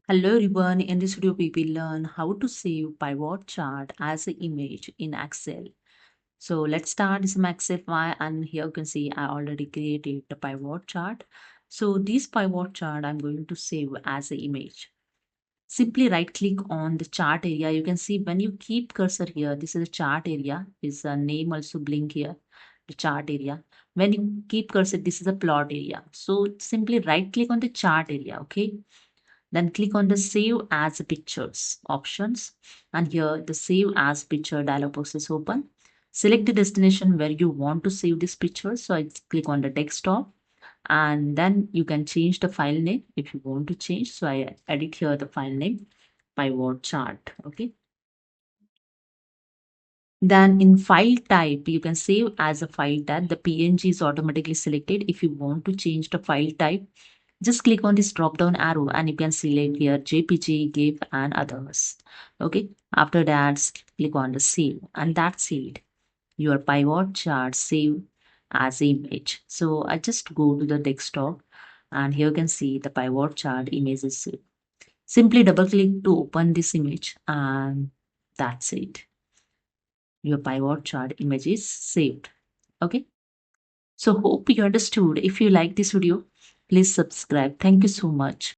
Hello everyone, in this video we will learn how to save pivot chart as an image in Excel. So let's start this Excel file, and here you can see I already created the pivot chart. So this pivot chart I'm going to save as an image. Simply right click on the chart area. You can see when you keep cursor here, this is the chart area, is a name also blink here, the chart area. When you keep cursor, this is a plot area. So simply right click on the chart area, okay? Then click on the Save as Pictures options. And here the Save as Picture dialog box is open. Select the destination where you want to save this picture. So I click on the desktop, and then you can change the file name if you want to change. So I edit here the file name pivot chart. Okay. Then in file type, you can save as a file type. The PNG is automatically selected. If you want to change the file type, just click on this drop down arrow and you can select here JPG, GIF and others. Okay. After that, click on the save, and that's it. Your pivot chart saved as image. So I just go to the desktop, and here you can see the pivot chart image is saved. Simply double click to open this image, and that's it. Your pivot chart image is saved. Okay. So hope you understood. If you like this video, please subscribe. Thank you so much.